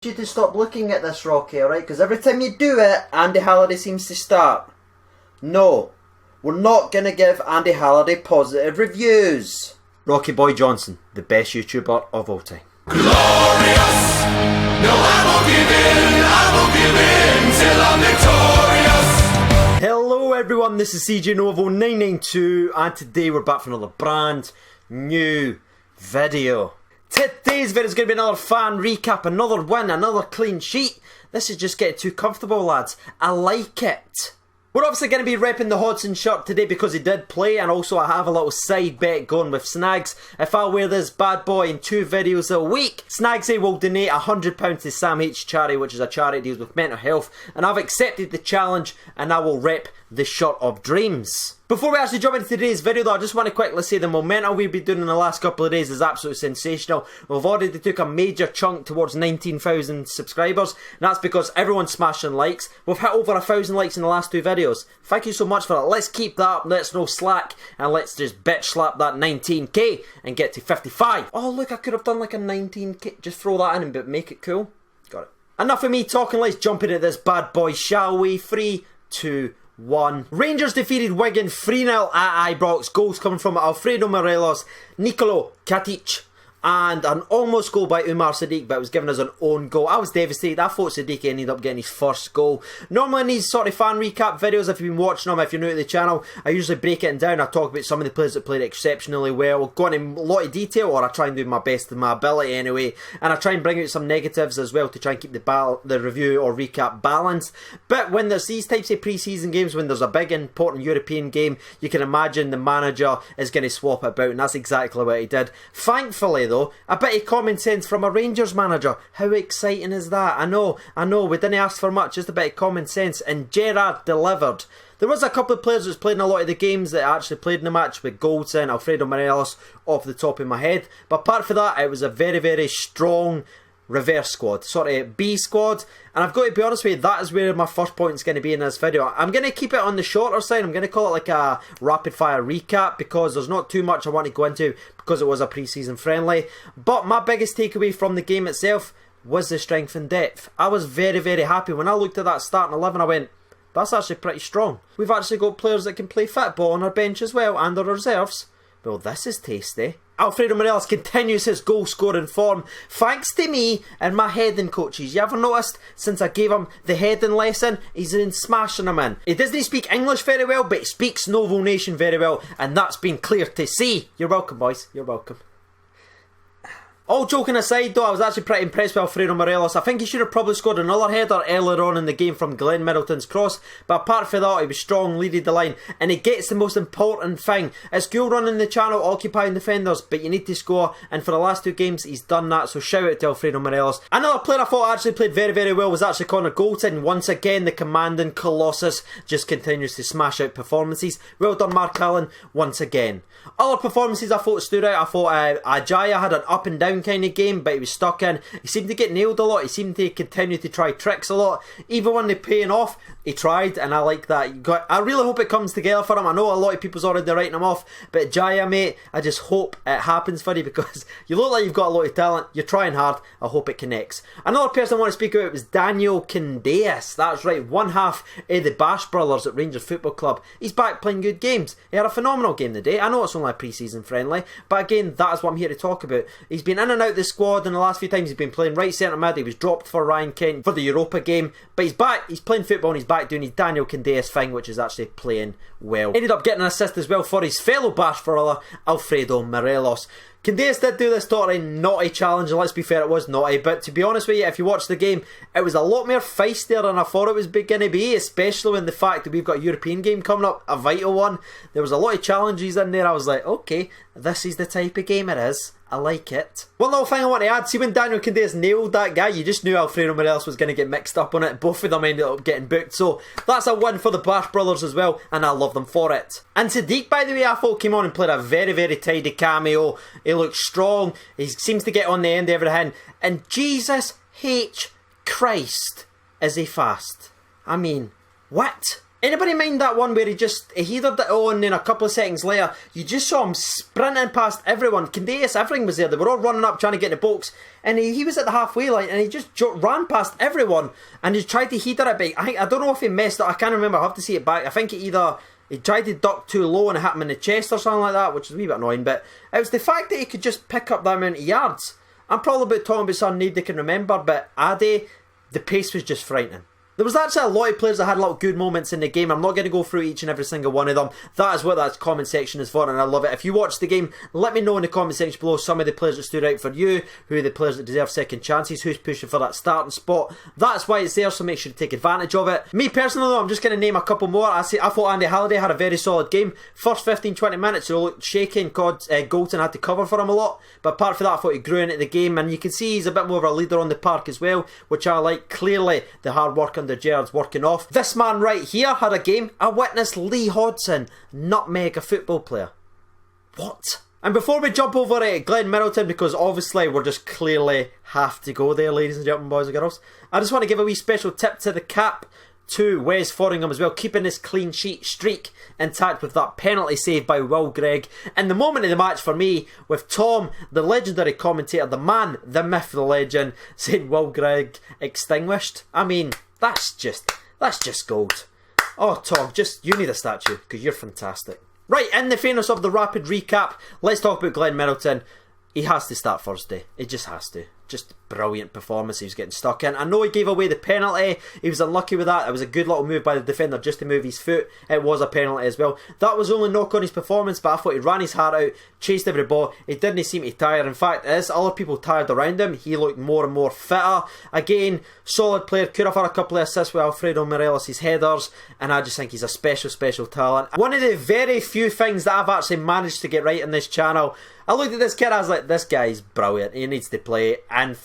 You to stop looking at this, Rocky, alright? Because every time you do it, Andy Halliday seems to start. No, we're not going to give Andy Halliday positive reviews. Rocky Boy Johnson, the best YouTuber of all time. Glorious! No, I won't give in till I'm victorious! Hello everyone, this is CJ Novo 992 and today we're back for another brand new video. Today's video is going to be another fan recap, another win, another clean sheet. This is just getting too comfortable, lads. I like it. We're obviously going to be repping the Hodgson shirt today because he did play, and also I have a little side bet going with Snags. If I wear this bad boy in 2 videos a week, Snagsy will donate £100 to Sam H charity, which is a charity that deals with mental health, and I've accepted the challenge and I will rep the shirt of dreams. Before we actually jump into today's video though, I just want to quickly say the momentum we've been doing in the last couple of days is absolutely sensational. We've already took a major chunk towards 19,000 subscribers, and that's because everyone's smashing likes. We've hit over 1,000 likes in the last 2 videos. Thank you so much for it. Let's keep that up, let's no slack, and let's just bitch slap that 19k and get to 55. Oh look, I could have done like a 19k, just throw that in and make it cool. Got it. Enough of me talking, let's jump into this bad boy, shall we? 3, 2, 1. Rangers defeated Wigan 3-0 at Ibrox. Goals coming from Alfredo Morelos, Nicolo Katic, and an almost goal by Umar Sadiq, but it was given as an own goal. I was devastated. I thought Sadiq ended up getting his first goal. Normally in these sort of fan recap videos, if you've been watching them, if you're new to the channel, I usually break it down. I talk about some of the players that played exceptionally well, go into a lot of detail, or I try and do my best of my ability anyway, and I try and bring out some negatives as well to try and keep the review or recap balanced. But when there's these types of pre-season games, when there's a big important European game, you can imagine the manager is going to swap it about, and that's exactly what he did. Thankfully though, a bit of common sense from a Rangers manager. How exciting is that? I know, we didn't ask for much, just a bit of common sense, and Gerrard delivered. There was a couple of players that was playing a lot of the games that actually played in the match, with Goldson, Alfredo Morelos off the top of my head, but apart from that, it was a very, very strong reverse squad, sort of B squad, and I've got to be honest with you, that is where my first point is going to be in this video. I'm going to keep it on the shorter side. I'm going to call it like a rapid fire recap because there's not too much I want to go into because it was a pre-season friendly, but my biggest takeaway from the game itself was the strength and depth. I was very, very happy when I looked at that starting 11. I went, that's actually pretty strong. We've actually got players that can play football on our bench as well, and our reserves. Well, this is tasty. Alfredo Morelos continues his goal scoring form thanks to me and my heading coaches. You ever noticed since I gave him the heading lesson, he's been smashing them in. He doesn't speak English very well, but he speaks Novo Nation very well, and that's been clear to see. You're welcome, boys. You're welcome. All joking aside though, I was actually pretty impressed with Alfredo Morelos. I think he should have probably scored another header earlier on in the game from Glenn Middleton's cross, but apart from that, he was strong, leading the line, and he gets the most important thing. It's cool running the channel, occupying defenders, but you need to score, and for the last 2 games he's done that, so shout out to Alfredo Morelos. Another player I thought actually played very, very well was actually Connor Goldson. Once again, the commanding Colossus just continues to smash out performances. Well done, Mark Allen, once again. Other performances I thought stood out. I thought Ajaya had an up and down kind of game, but he was stuck in. He seemed to get nailed a lot. He seemed to continue to try tricks a lot. Even when they're paying off, he tried, and I like that. I really hope it comes together for him. I know a lot of people's already writing him off, but Jaya, mate, I just hope it happens for you because you look like you've got a lot of talent. You're trying hard. I hope it connects. Another person I want to speak about was Daniel Candeias. That's right, one half of the Bash brothers at Rangers Football Club. He's back playing good games. He had a phenomenal game today. I know it's only a pre-season friendly, but again, that is what I'm here to talk about. He's been in and out the squad, and the last few times he's been playing right centre mid. He was dropped for Ryan Kent for the Europa game, but he's back. He's playing football, and he's back doing his Daniel Candeias thing, which is actually playing well. Ended up getting an assist as well for his fellow Bash brother Alfredo Morelos. Candeias did do this sort of naughty challenge, and let's be fair, it was naughty, but to be honest with you, if you watch the game, it was a lot more feistier than I thought it was going to be, especially when the fact that we've got a European game coming up, a vital one. There was a lot of challenges in there. I was like, okay, this is the type of game it is. I like it. One little thing I want to add, see when Daniel Candeias nailed that guy, you just knew Alfredo Morelos was going to get mixed up on it. Both of them ended up getting booked, so that's a win for the Bash brothers as well, and I love them for it. And Sadiq, by the way, I thought came on and played a very, very tidy cameo. He looked strong, he seems to get on the end of everything, and Jesus H. Christ, is he fast. I mean, what? Anybody mind that one where he heathered it on, and then a couple of seconds later, you just saw him sprinting past everyone. Candace, everything was there. They were all running up trying to get in the box, and he was at the halfway line, and he just ran past everyone, and he tried to heather it, but I don't know if he messed up. I can't remember. I have to see it back. I think he tried to duck too low and it hit him in the chest or something like that, which is a wee bit annoying, but it was the fact that he could just pick up that amount of yards. I'm probably talking about something nobody can remember, but Ade, the pace was just frightening. There was actually a lot of players that had a lot of good moments in the game. I'm not going to go through each and every single one of them. That is what that comment section is for, and I love it. If you watched the game, let me know in the comment section below some of the players that stood out for you, who are the players that deserve second chances, who's pushing for that starting spot. That's why it's there, so make sure to take advantage of it. Me personally though, I'm just going to name a couple more. I thought Andy Halliday had a very solid game. First 15-20 minutes, he looked shaky, and Galton had to cover for him a lot. But apart from that, I thought he grew into the game, and you can see he's a bit more of a leader on the park as well, which I like. Clearly, the hard work under Gerrard's working off. This man right here had a game. I witnessed Lee Hodson nutmeg a football player. What? And before we jump over at Glenn Middleton, because obviously we're just clearly have to go there, ladies and gentlemen, boys and girls, I just want to give a wee special tip to the cap to Wes Foringham as well, keeping this clean sheet streak intact with that penalty save by Will Gregg. And the moment of the match for me, with Tom, the legendary commentator, the man, the myth, the legend, saying Will Gregg extinguished. I mean, that's just gold. Oh, Tom, you need a statue, because you're fantastic. Right, in the fairness of the rapid recap, let's talk about Glenn Middleton. He has to start Thursday. He just has to. Just brilliant performance he was getting stuck in. I know he gave away the penalty. He was unlucky with that. It was a good little move by the defender just to move his foot. It was a penalty as well. That was only knock on his performance, but I thought he ran his heart out, chased every ball. He didn't seem to tire. In fact, as other people tired around him, he looked more and more fitter. Again, solid player. Could have had a couple of assists with Alfredo Morelos' headers, and I just think he's a special, special talent. One of the very few things that I've actually managed to get right on this channel, I looked at this kid, I was like, this guy's brilliant. He needs to play. And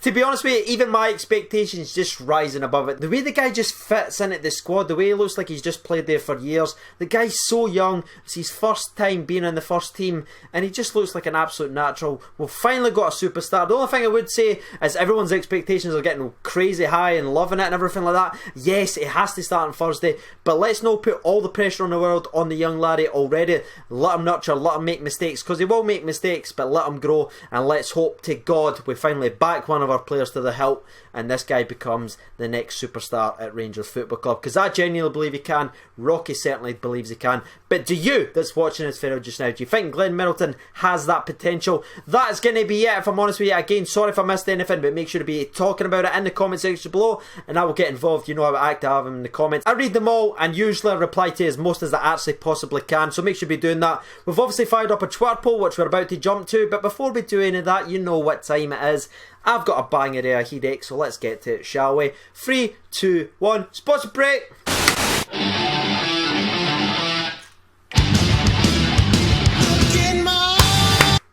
to be honest with you, even my expectations just rising above it. The way the guy just fits in at the squad, the way he looks like he's just played there for years. The guy's so young. It's his first time being in the first team, and he just looks like an absolute natural. We've finally got a superstar. The only thing I would say is everyone's expectations are getting crazy high and loving it and everything like that. Yes, it has to start on Thursday, but let's not put all the pressure in the world on the young laddie already. Let him nurture, let him make mistakes, because he will make mistakes, but let him grow, and let's hope to God we finally back one of our players to the hilt and this guy becomes the next superstar at Rangers Football Club, because I genuinely believe he can. Rocky certainly believes he can, but do you that's watching this video just now, do you think Glenn Middleton has that potential? That is going to be it, if I'm honest with you. Again, sorry if I missed anything, but make sure to be talking about it in the comment section below, and I will get involved. You know how active I am in the comments. I read them all and usually reply to as most as I actually possibly can, so make sure to be doing that. We've obviously fired up a Twitter poll which we're about to jump to, but before we do any of that, you know what time it is. I've got a banger there, Hidek, so let's get to it, shall we? 3, 2, 1, sponsor break!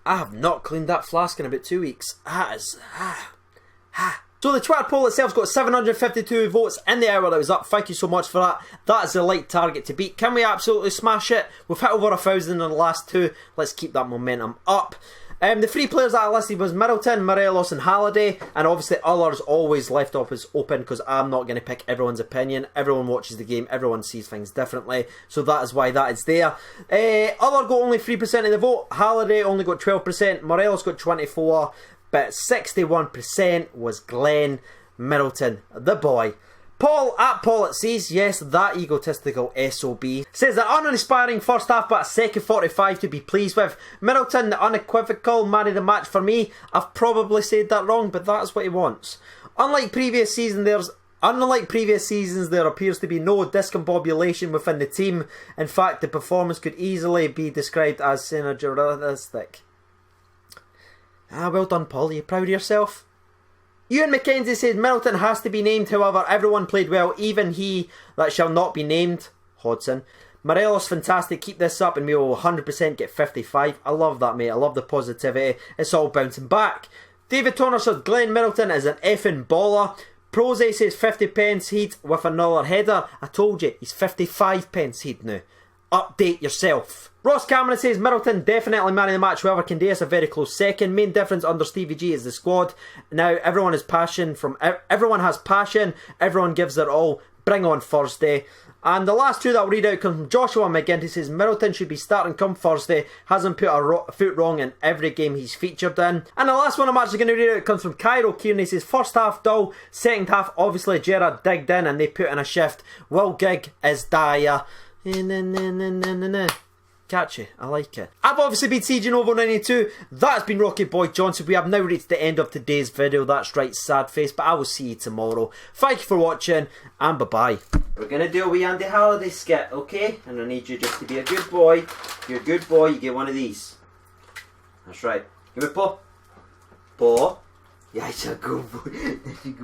I have not cleaned that flask in about 2 weeks. That is... So the Twitter poll itself's got 752 votes in the hour that was up. Thank you so much for that. That is the light target to beat. Can we absolutely smash it? We've hit over 1,000 in the last two. Let's keep that momentum up. The three players that I listed was Middleton, Morelos and Halliday, and obviously others always left off as open, because I'm not going to pick everyone's opinion. Everyone watches the game, everyone sees things differently, so that is why that is there. Other got only 3% of the vote. Halliday only got 12%, Morelos got 24%, but 61% was Glenn Middleton, the boy. Paul, at Paul it says, yes, that egotistical SOB, says that uninspiring first half but a second 45 to be pleased with. Middleton, the unequivocal man of the match for me. I've probably said that wrong, but that's what he wants. Unlike previous seasons, there appears to be no discombobulation within the team. In fact, the performance could easily be described as synergistic. Well done, Paul. Are you proud of yourself? Ewan McKenzie says Middleton has to be named, however everyone played well, even he that shall not be named, Hodson. Morelos, fantastic, keep this up and we will 100% get 55. I love that, mate, I love the positivity, it's all bouncing back. David Toner says Glenn Middleton is an effing baller. Prose says 50 pence heat with another header. I told you, he's 55 pence heat now. Update yourself. Ross Cameron says Middleton definitely man of the match, however Candace a very close second. Main difference under Stevie G is the squad. Now everyone has passion, everyone gives their all. bring on Thursday. And the last two that I'll read out come from Joshua McGinty. He says Middleton should be starting come Thursday. Hasn't put a foot wrong in every game he's featured in. And the last one I'm actually going to read out comes from Cairo Kieran. He says first half dull, second half obviously Gerrard digged in and they put in a shift. Will Gig is dire. Catchy, I like it. I've obviously been CJ Novo 92. That's been Rocky Boy Johnson. We have now reached the end of today's video. That's right, sad face, but I will see you tomorrow. Thank you for watching, and bye-bye. We're going to do a wee Andy Halliday skit, okay? And I need you just to be a good boy. If you're a good boy, you get one of these. That's right. Give me a paw. Paw. Yeah, it's a good boy.